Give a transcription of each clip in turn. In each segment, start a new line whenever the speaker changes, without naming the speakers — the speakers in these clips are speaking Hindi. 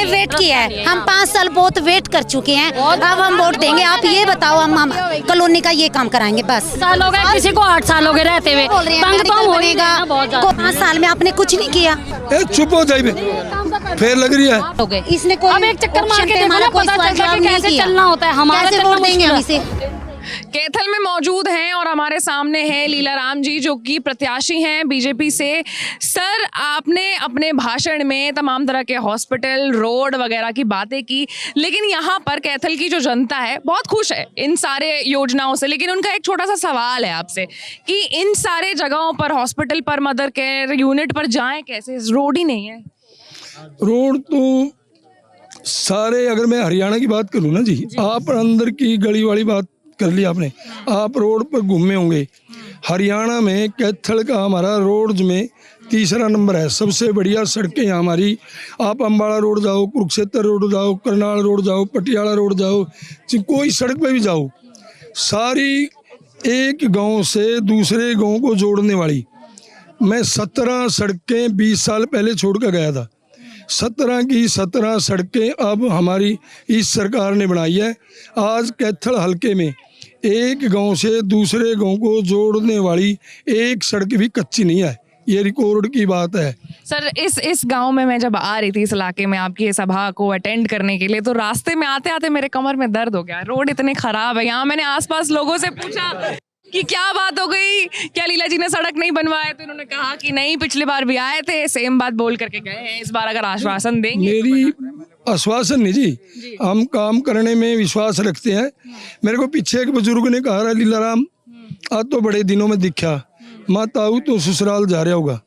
वेट किया है, हम 5 साल बहुत वेट कर चुके हैं। अब हम वोट देंगे। आप ये बताओ, हम कॉलोनी का ये काम कराएंगे बस।
साल हो गए, किसी को 8 साल हो गए रहते हुए। तंग तो हम हो ही गए ना बहुत ज्यादा।
5 साल में आपने कुछ नहीं किया।
चुप हो जाइए, फिर लग रही है।
हो गए इसने कोई
अब एक चक्कर मार
ऑप्शन
के
पे
देखो ना,
हमारा कोई
पता
सवाल
चलता है
जवाब
कि
नहीं
कैसे
किया।
चलना होता है। हमारा
कैसे
चलना
वोट देंगे
मुश्किल
हम
है।
इसे?
कैथल में मौजूद हैं और हमारे सामने है लीलाराम जी, जो कि प्रत्याशी हैं बीजेपी से। सर, आपने अपने भाषण में तमाम तरह के हॉस्पिटल, रोड वगैरह की बातें की, लेकिन यहाँ पर कैथल की जो जनता है बहुत खुश है इन सारे योजनाओं से। लेकिन उनका एक छोटा सा सवाल है आपसे कि इन सारे जगहों पर, हॉस्पिटल पर, मदर केयर यूनिट पर जाएं कैसे? रोड ही नहीं है।
रोड तो सारे, अगर मैं हरियाणा की बात करूँ ना जी, आप अंदर की गली वाली बात कर ली आपने। आप रोड पर घूमे होंगे, हरियाणा में कैथल का हमारा रोड में तीसरा नंबर है। सबसे बढ़िया सड़कें यहाँ हमारी। आप अम्बाड़ा रोड जाओ, कुरुक्षेत्र रोड जाओ, करनाल रोड जाओ, पटियाला रोड जाओ, कोई सड़क पे भी जाओ, सारी एक गांव से दूसरे गांव को जोड़ने वाली। मैं 17 सड़कें 20 साल पहले छोड़ कर गया था। 17 की 17 सड़कें अब हमारी इस सरकार ने बनाई है। आज कैथल हलके में एक गांव से दूसरे गांव को जोड़ने वाली एक सड़क भी कच्ची नहीं है। ये रिकॉर्ड की बात है।
सर, इस गांव में मैं जब आ रही थी, इस इलाके में आपकी सभा को अटेंड करने के लिए, तो रास्ते में आते आते मेरे कमर में दर्द हो गया। रोड इतने खराब है यहाँ। मैंने आसपास लोगों से पूछा कि क्या बात हो गई, क्या लीला जी ने सड़क नहीं बनवाए? तो इन्होंने कहा कि नहीं, पिछली बार भी आए थे, सेम बात बोल करके गए हैं। इस बार अगर आश्वासन देंगे।
मेरी आश्वासन नहीं जी, हम काम करने में विश्वास रखते हैं। मेरे को पीछे एक बुजुर्ग ने कहा, लीलाराम आज तो बड़े दिनों में दिखा, माता आऊ तो ससुराल जा रहा होगा।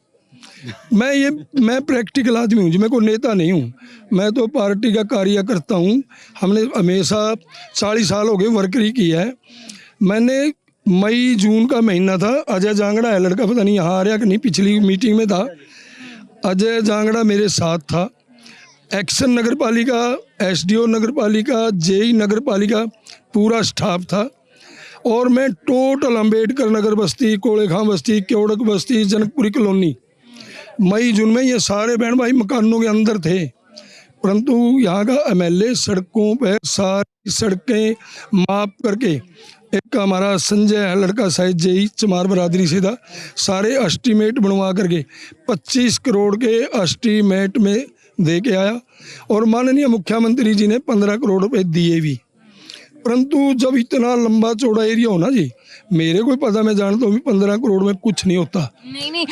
मैं प्रैक्टिकल आदमी हूँ जी, मैं कोई नेता नहीं हूँ, मैं तो पार्टी का कार्यकर्ता हूँ। हमने हमेशा 40 साल हो गए वर्करी की है। मैंने मई जून का महीना था, अजय जांगड़ा है लड़का, पता नहीं यहाँ आ रहा कि नहीं, पिछली मीटिंग में था। अजय जांगड़ा मेरे साथ था। एक्शन नगर पालिका, एसडीओ नगर पालिका, जेई नगर पालिका पूरा स्टाफ था। और मैं टोटल अम्बेडकर नगर बस्ती, कोड़ेखां बस्ती, क्योड़क बस्ती, जनकपुरी कॉलोनी, मई जून में ये सारे बहन भाई मकानों के अंदर थे। परंतु यहाँ का एमएलए सड़कों पर सारी सड़कें माप करके, एक हमारा संजय है लड़का, शायद जेई चमार बरादरी से था, सारे एस्टीमेट बनवा करके 25 करोड़ के एस्टीमेट में दे के आया। और माननीय मुख्यमंत्री जी ने 15 करोड़ रुपए दिए भी। परंतु जब इतना लंबा चौड़ा एरिया हो ना जी, मेरे को पता, मैं जानता हूँ 15 करोड़ में कुछ नहीं होता।
नहीं,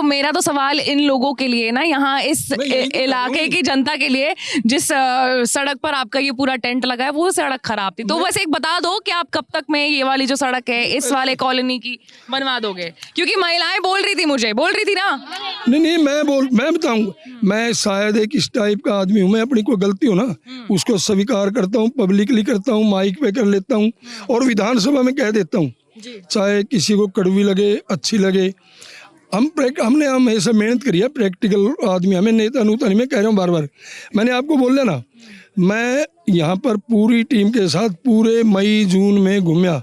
मेरा तो सवाल इन लोगों के लिए ना, यहाँ इस इलाके की जनता के लिए, जिस सड़क पर आपका ये पूरा टेंट लगा है, वो सड़क खराब थी। तो बस एक बता दो कि आप कब तक में ये वाली जो सड़क है इस वाले कॉलोनी की बनवा दोगे? क्योंकि महिलाएं बोल रही थी ना।
नहीं, मैं बताऊँ, मैं शायद एक इस टाइप का आदमी हूँ। मैं अपनी कोई गलती हो ना उसको स्वीकार करता हूँ, पब्लिकली करता हूँ, माइक पे कर लेता हूँ और विधानसभा में कह देता हूँ, चाहे किसी को कड़वी लगे, अच्छी लगे। हमने हमेशा मेहनत करी है, प्रैक्टिकल आदमी, हमें नेता नूता नहीं। मैं कह रहा हूँ बार बार, मैंने आपको बोला ना, मैं यहाँ पर पूरी टीम के साथ पूरे मई जून में घूमया,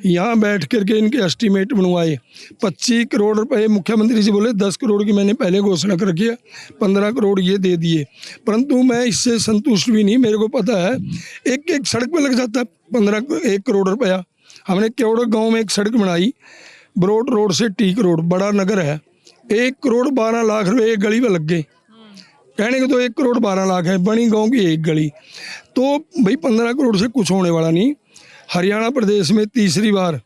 यहाँ बैठ करके इनके एस्टीमेट बनवाए। 25 करोड़ रुपए मुख्यमंत्री जी बोले, 10 करोड़ की मैंने पहले घोषणा कर रखी है, 15 करोड़ ये दे दिए। परंतु मैं इससे संतुष्ट भी नहीं। मेरे को पता है एक सड़क पे लग जाता है 1 करोड़ रुपया। हमने क्योड़क गांव में एक सड़क बनाई, ब्रॉड रोड से टीक रोड, बड़ा नगर है, 1 करोड़ 12 लाख रुपए एक गली में लग गए। कहने को तो 1 करोड़ 12 लाख है, बनी गांव की एक गली। तो भाई 15 करोड़ से कुछ होने वाला नहीं। हरियाणा प्रदेश में तीसरी बार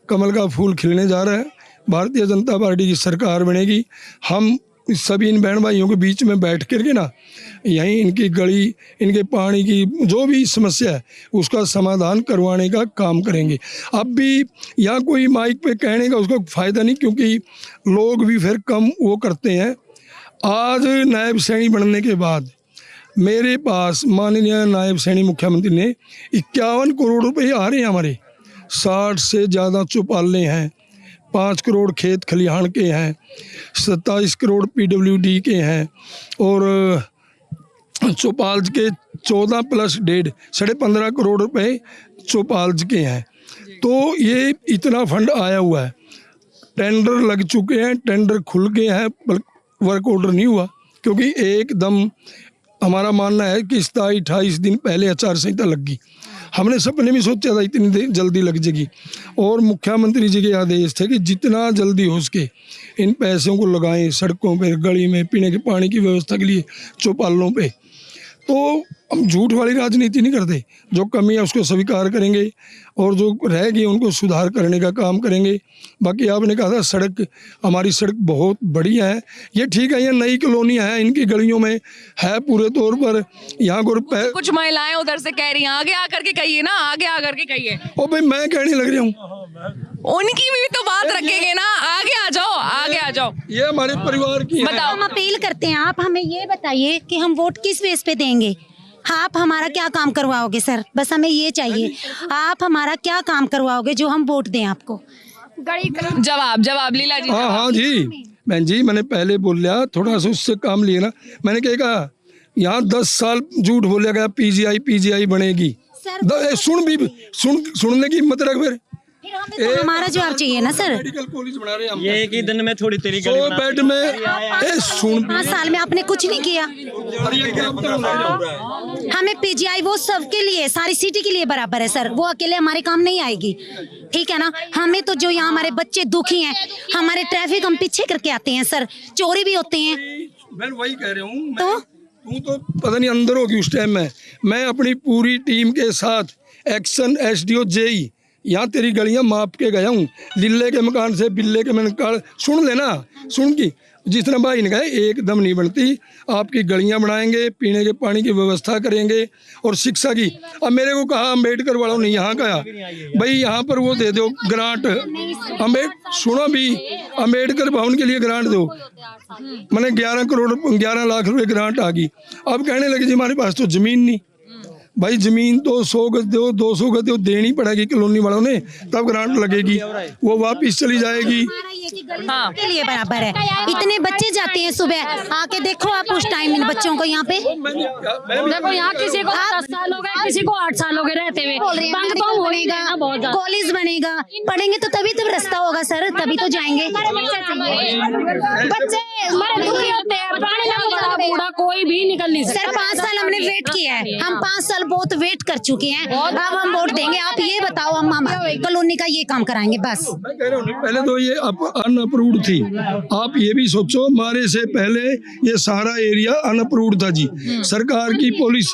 कमल का फूल खिलने जा रहा है, भारतीय जनता पार्टी की सरकार बनेगी। हम सभी इन बहन भाइयों के बीच में बैठ करके ना, यहीं इनकी गली, इनके पानी की जो भी समस्या है उसका समाधान करवाने का काम करेंगे। अब भी यहाँ कोई माइक पे कहने का उसका फ़ायदा नहीं, क्योंकि लोग भी फिर कम वो करते हैं। आज नायब सैनी बनने के बाद मेरे पास माननीय नायब सैनी मुख्यमंत्री ने 51 करोड़ रुपए आ रहे हैं हमारे। 60 से ज़्यादा चौपाले हैं, 5 करोड़ खेत खलिहान के हैं, 27 करोड़ पीडब्ल्यूडी के हैं और चौपाल के 14 प्लस 1.5 15.5 करोड़ रुपए चौपाल के हैं। तो ये इतना फंड आया हुआ है। टेंडर लग चुके हैं, टेंडर खुल गए हैं, वर्क ऑर्डर नहीं हुआ, क्योंकि एकदम हमारा मानना है कि 27-28 दिन पहले आचार संहिता लग गई। हमने सपने में सोचा था इतनी जल्दी लग जाएगी, और मुख्यमंत्री जी के आदेश थे कि जितना जल्दी हो सके इन पैसों को लगाएं सड़कों पे, गली में, पीने के पानी की व्यवस्था के लिए, चौपालों पे। तो हम झूठ वाली राजनीति नहीं करते, जो कमी है उसको स्वीकार करेंगे और जो रह गई उनको सुधार करने का काम करेंगे। बाकी आपने कहा था सड़क, हमारी सड़क बहुत बढ़िया है, ये ठीक है, ये नई कॉलोनियाँ हैं, इनकी गलियों में है पूरे तौर पर यहाँ को
कुछ महिलाएं उधर से कह रही हैं, आगे आकर के कहिए ना, आगे आकर के कहिए।
ओ भाई मैं कहने लग रहा हूँ,
उनकी भी तो बात रखेंगे ना, आगे आ जाओ, आगे आ जाओ।
ये हमारे परिवार की है।
बताओ।
हम अपील करते हैं, आप हमें ये बताइए कि हम वोट किस बेस पे देंगे। आप हमारा क्या काम करवाओगे सर, बस हमें ये चाहिए, आप हमारा क्या काम करवाओगे जो हम वोट दें आपको।
जवाब लीला जी।
हाँ जी बहन जी, मैंने पहले बोल लिया, थोड़ा सा उससे काम लिया ना। मैंने क्या कहा, यहाँ 10 साल झूठ बोला गया पीजीआई बनेगी। सुनने की हिम्मत रख फिर
हमारा जवाब चाहिए ना सर।
मेडिकल कॉलेज बना रहे हैं हम।
ये एक ही दिन में थोड़ी तेरी
100 बेड में सुन
5 साल में आपने कुछ नहीं किया। हमें पीजीआई वो सबके लिए, सारी सिटी के लिए बराबर है सर, वो अकेले हमारे काम नहीं आएगी, ठीक है ना। हमें तो जो यहाँ हमारे बच्चे दुखी हैं, हमारे ट्रैफिक हम पीछे करके आते हैं सर, चोरी भी होते हैं।
मैं वही कह रहा हूँ, तू तो पता नहीं अंदर होगी उस टाइम में। मैं अपनी पूरी टीम के साथ एक्शन एसडीओ जेई यहाँ तेरी गलियाँ माप के गया हूँ, लिल्ले के मकान से बिल्ले के मकान। सुन लेना, सुन की जितना भाई ने कहा एकदम नहीं बनती। आपकी गलियाँ बनाएंगे, पीने के पानी की व्यवस्था करेंगे और शिक्षा की। अब मेरे को कहा अम्बेडकर वालों ने यहाँ कहा भाई यहाँ पर वो दे दो ग्रांट, सुनो भी, अम्बेडकर भवन के लिए ग्रांट दो। मैंने 11 लाख रुपए ग्रांट आ गई। अब कहने लगे जी हमारे पास तो जमीन नहीं। भाई जमीन तो 100 गज दो, 200 गज दो, देनी पड़ेगी कॉलोनी वालों ने, तब ग्रांट लगेगी, वो वापिस चली जाएगी।
हाँ। के लिए बराबर है। इतने बच्चे जाते हैं सुबह, आके देखो आप उस टाइम इन बच्चों को यहाँ पे।
देखो यहाँ किसी को 10 साल हो गए, किसी को 8 साल हो गए रहते हुए।
बनेगा, कॉलेज बनेगा, पढ़ेंगे तो तभी तो रास्ता होगा सर, तभी तो जाएंगे। बच्चे
बूढ़ा कोई भी निकल नहीं सकता।
सर 5 साल हमने वेट किया है, हम 5 साल बहुत वेट कर चुके हैं, अब हम वोट देंगे। आप ये बताओ, हम कॉलोनी का ये काम कराएंगे बस।
मैं कह रहा हूँ पहले तो ये अनअप्रूव्ड थी। आप ये भी सोचो, हमारे से पहले ये सारा एरिया अनअप्रूव्ड था जी। सरकार की पुलिस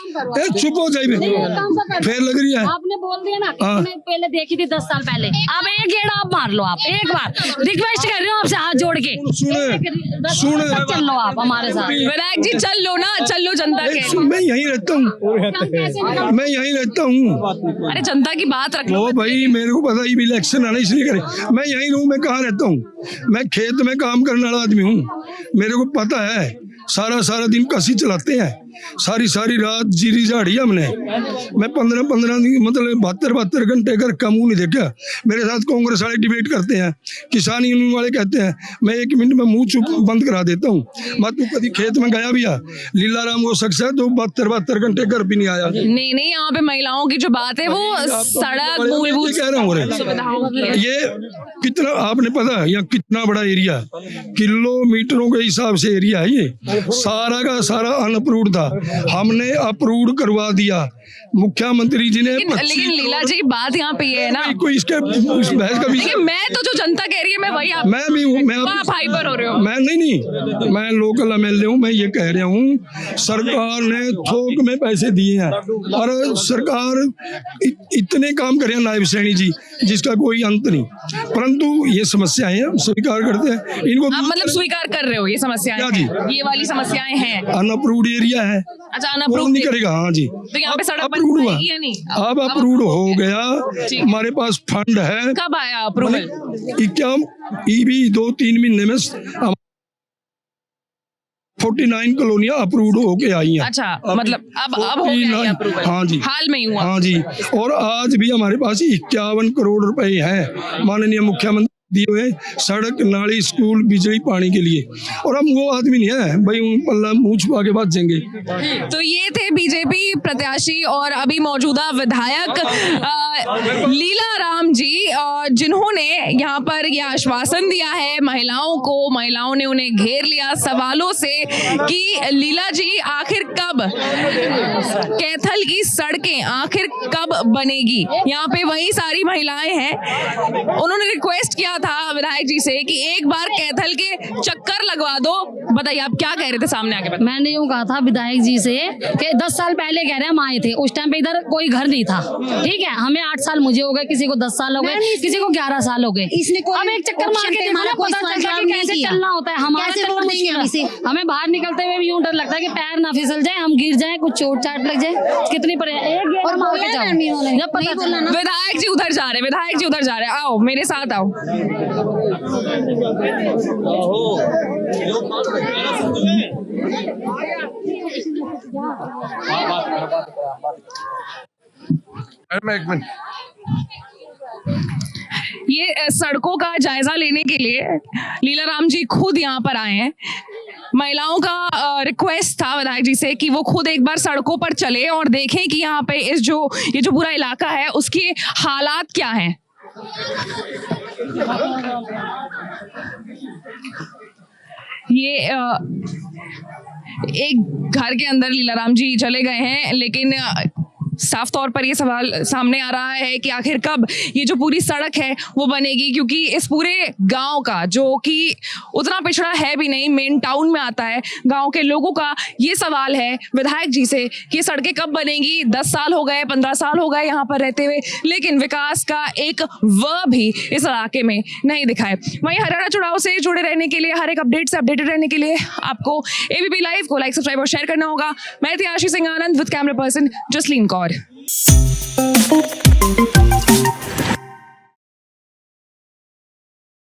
चुप हो जाए, फिर लग रही है।
आपने बोल दिया ना, मैंने पहले देखी थी 10 साल पहले। अब एक गेड़ा आप मार लो, आप एक बार रिक्वेस्ट कर रहे हो आपसे हाथ जोड़ के,
सुन
चल लो आप हमारे साथ।
विनायक जी चल लो ना, चल लो जनता के।
मैं यहीं रहता हूँ, मैं यहीं रहता हूँ।
अरे जनता की बात रख लो
ओ भाई मेरे को पता ही भी इलेक्शन आना इसलिए करे। मैं यहीं रहूँ, मैं कहाँ रहता हूँ, मैं खेत में काम करने वाला आदमी हूँ। मेरे को पता है, सारा दिन कसी चलाते हैं, सारी रात जीरी झाड़ी हमने। मैं 15 दिन मतलब 72 घंटे घर का मुंह नहीं देखा। मेरे साथ कांग्रेस वाले डिबेट करते हैं, किसान यूनियन वाले कहते हैं, मैं 1 मिनट में मुंह चुप बंद करा देता हूँ। मैं तू कभी खेत में गया भी आ, लीला राम हो सकता है तो 72 घंटे घर भी नहीं आया।
नहीं, यहाँ पे महिलाओं की जो बात है वो सड़क मूलभूत
कह रहा हूँ। ये कितना आपने पता है यहाँ कितना बड़ा एरिया, किलोमीटरों के हिसाब से एरिया है। ये सारा का सारा अनअप्रूव्ड था, हमने अप्रूव करवा दिया। मुख्यमंत्री जी ने
लेकिन लीला जी बात यहाँ पे ये है ना,
कोई इसके बहस का
देखिए मैं तो जो जनता कह रही है मैं वही
मैं भी हूँ, मैं
आप हाइपर हो रहे हो।
मैं नहीं, मैं लोकल एमएलए हूँ। मैं ये कह रहा हूँ सरकार ने थोक में पैसे दिए हैं और सरकार इतने काम करे नायब सैनी जी जिसका कोई अंत नहीं, परंतु ये समस्याएं हैं, स्वीकार करते हैं इनको।
आप मतलब स्वीकार कर रहे हो ये समस्याएं हैं, ये वाली समस्याएं हैं,
अनअप्रूव्ड एरिया है।
अच्छा अनअप्रूव्ड
नहीं करेगा। हाँ जी,
तो यहाँ पे सड़क
अप्रूव्ड हुआ,
या नहीं?
अब अप्रूव्ड हो गया, हमारे पास फंड है।
कब आया अप्रूवल?
क्या भी 2-3 महीने में 49 कॉलोनियां अप्रूव्ड होके आई हैं।
अच्छा मतलब अब हो गया अप्रूवल?
हाँ जी,
हाल में ही हुआ।
हाँ जी, और आज भी हमारे पास 51 करोड़ रुपए हैं। माननीय मुख्यमंत्री दिए हुए हैं, सड़क, नाली, स्कूल, बिजली, पानी के लिए। और हम वो आदमी नहीं है भाई उन पल्ला मुँह छुपा के बात जाएंगे।
तो ये थे बीजेपी प्रत्याशी और अभी मौजूदा विधायक लीला राम जी, जिन्होंने यहाँ पर यह आश्वासन दिया है महिलाओं को। महिलाओं ने उन्हें घेर लिया सवालों से कि लीला जी आखिर कब कैथल की सड़कें आखिर कब बनेगी। यहाँ पे वही सारी महिलाएं हैं, उन्होंने रिक्वेस्ट किया था विधायक जी से कि एक बार कैथल के चक्कर लगवा दो। बताइए आप क्या कह रहे थे सामने आके? बताइए।
मैंने यूँ कहा था विधायक जी से कि 10 साल पहले कह रहे हैं हम आए थे, उस टाइम पे इधर कोई घर नहीं था, ठीक है। हमें 8 साल मुझे हो गए, किसी को 10 साल हो गए, किसी को 11 साल हो गए।
इसने कोई
अब एक चक्कर मार के देखो ना, पता चलता है कि कैसे चलना होता है। हमारा
कैसे
चलना
वोट देंगे हम इसे?
हमें बाहर निकलते हुए भी यूँ डर लगता है कि पैर ना फिसल जाए, हम गिर जाए, कुछ चोट चाट लग जाए। कितनी परे एक गेट
और
मार के
बोला
जाओ।
ना उन्होंने,
जब पता
नहीं बोला ना।
विधायक जी उधर जा रहे हैं, विधायक जी उधर जा रहे हैं, आओ मेरे साथ आओ।
एक मिनट,
ये सड़कों का जायजा लेने के लिए लीला राम जी खुद यहाँ पर आए हैं। महिलाओं का रिक्वेस्ट था विधायक जी से कि वो खुद एक बार सड़कों पर चले और देखें कि यहाँ पे ये जो पूरा इलाका है उसके हालात क्या हैं। ये एक घर के अंदर लीला राम जी चले गए हैं, लेकिन साफ तौर पर ये सवाल सामने आ रहा है कि आखिर कब ये जो पूरी सड़क है वो बनेगी, क्योंकि इस पूरे गांव का, जो कि उतना पिछड़ा है भी नहीं, मेन टाउन में आता है, गांव के लोगों का ये सवाल है विधायक जी से कि सड़कें कब बनेगी। 10 साल हो गए, 15 साल हो गए यहाँ पर रहते हुए, लेकिन विकास का एक व भी इस इलाके में नहीं दिखा है। वहीं हरियाणा चुनाव से जुड़े रहने के लिए, हर एक अपडेट से अपडेटेड रहने के लिए आपको ABP लाइव को लाइक, सब्सक्राइब और शेयर करना होगा। मैं थी Ashish Singh Anand with camera person Jasleen Kaur.